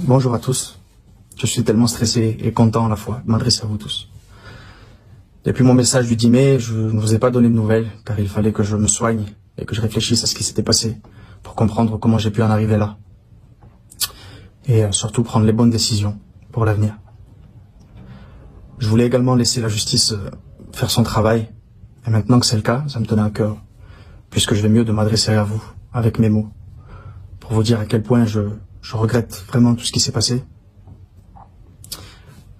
Bonjour à tous. Je suis tellement stressé et content à la fois de m'adresser à vous tous. Depuis mon message du 10 mai, je ne vous ai pas donné de nouvelles, car il fallait que je me soigne et que je réfléchisse à ce qui s'était passé pour comprendre comment j'ai pu en arriver là. Et surtout prendre les bonnes décisions pour l'avenir. Je voulais également laisser la justice faire son travail. Et maintenant que c'est le cas, ça me tenait à cœur, puisque je vais mieux de m'adresser à vous, avec mes mots, pour vous dire à quel point je regrette vraiment tout ce qui s'est passé.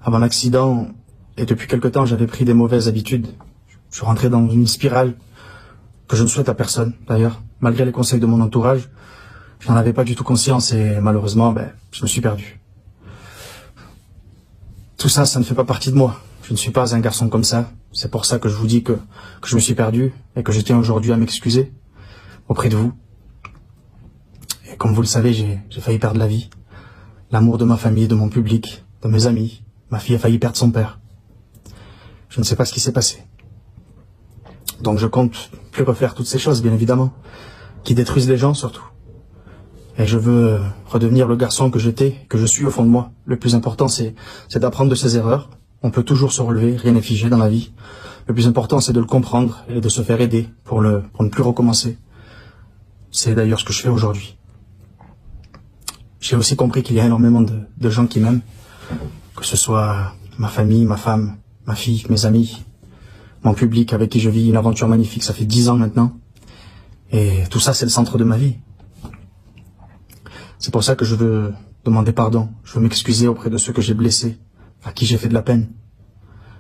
Avant l'accident, et depuis quelque temps, j'avais pris des mauvaises habitudes. Je suis rentré dans une spirale que je ne souhaite à personne, d'ailleurs. Malgré les conseils de mon entourage, je n'en avais pas du tout conscience et malheureusement, je me suis perdu. Tout ça, ça ne fait pas partie de moi. Je ne suis pas un garçon comme ça. C'est pour ça que je vous dis que je me suis perdu et que je tiens aujourd'hui à m'excuser auprès de vous. Et comme vous le savez, j'ai failli perdre la vie. L'amour de ma famille, de mon public, de mes amis. Ma fille a failli perdre son père. Je ne sais pas ce qui s'est passé. Donc je compte plus refaire toutes ces choses, bien évidemment, qui détruisent les gens surtout. Et je veux redevenir le garçon que j'étais, que je suis au fond de moi. Le plus important, c'est d'apprendre de ses erreurs. On peut toujours se relever, rien n'est figé dans la vie. Le plus important, c'est de le comprendre et de se faire aider pour ne plus recommencer. C'est d'ailleurs ce que je fais aujourd'hui. J'ai aussi compris qu'il y a énormément de gens qui m'aiment, que ce soit ma famille, ma femme, ma fille, mes amis, mon public avec qui je vis une aventure magnifique, ça fait 10 ans maintenant. Et tout ça, c'est le centre de ma vie. C'est pour ça que je veux demander pardon. Je veux m'excuser auprès de ceux que j'ai blessés, à qui j'ai fait de la peine.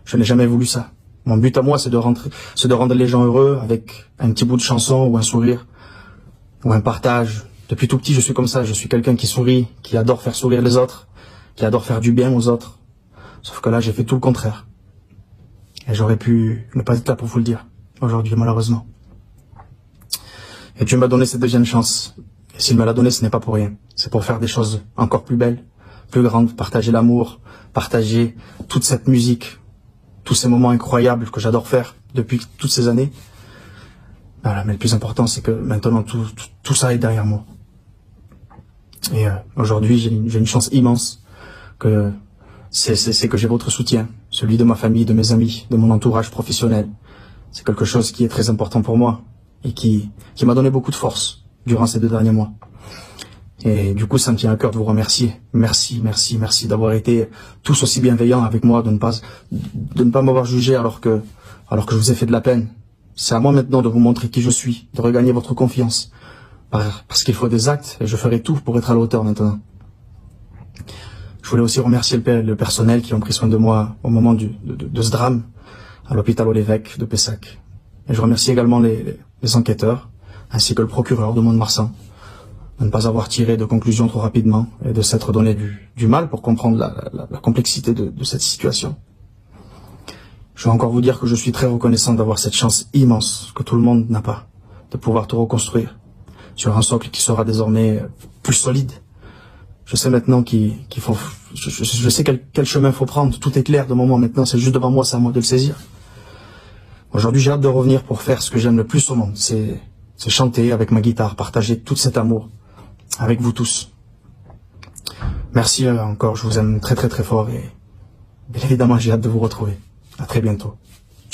Je n'ai jamais voulu ça. Mon but à moi, c'est de rendre les gens heureux avec un petit bout de chanson ou un sourire, ou un partage. Depuis tout petit, je suis comme ça. Je suis quelqu'un qui sourit, qui adore faire sourire les autres, qui adore faire du bien aux autres. Sauf que là, j'ai fait tout le contraire. Et j'aurais pu ne pas être là pour vous le dire, aujourd'hui, malheureusement. Et Dieu m'a donné cette deuxième chance. Et s'il me l'a donné, ce n'est pas pour rien. C'est pour faire des choses encore plus belles, plus grandes, partager l'amour, partager toute cette musique, tous ces moments incroyables que j'adore faire depuis toutes ces années. Voilà, mais le plus important, c'est que maintenant, tout ça est derrière moi. Et aujourd'hui, j'ai une chance immense que c'est que j'ai votre soutien, celui de ma famille, de mes amis, de mon entourage professionnel. C'est quelque chose qui est très important pour moi et qui m'a donné beaucoup de force durant ces 2 derniers mois. Et du coup, ça me tient à cœur de vous remercier. Merci d'avoir été tous aussi bienveillants avec moi, de ne pas m'avoir jugé alors que je vous ai fait de la peine. C'est à moi maintenant de vous montrer qui je suis, de regagner votre confiance. Parce qu'il faut des actes et je ferai tout pour être à la hauteur maintenant. Je voulais aussi remercier le personnel qui ont pris soin de moi au moment de ce drame à l'hôpital Olévêque de Pessac. Et je remercie également les enquêteurs ainsi que le procureur de Mont-de-Marsan de ne pas avoir tiré de conclusions trop rapidement et de s'être donné du mal pour comprendre la complexité de cette situation. Je veux encore vous dire que je suis très reconnaissant d'avoir cette chance immense que tout le monde n'a pas, de pouvoir tout reconstruire sur un socle qui sera désormais plus solide. Je sais maintenant je sais quel chemin faut prendre. Tout est clair de moment maintenant. C'est juste devant moi, c'est à moi de le saisir. Aujourd'hui, j'ai hâte de revenir pour faire ce que j'aime le plus au monde. C'est chanter avec ma guitare, partager tout cet amour avec vous tous. Merci encore. Je vous aime très fort et bien évidemment, j'ai hâte de vous retrouver. À très bientôt.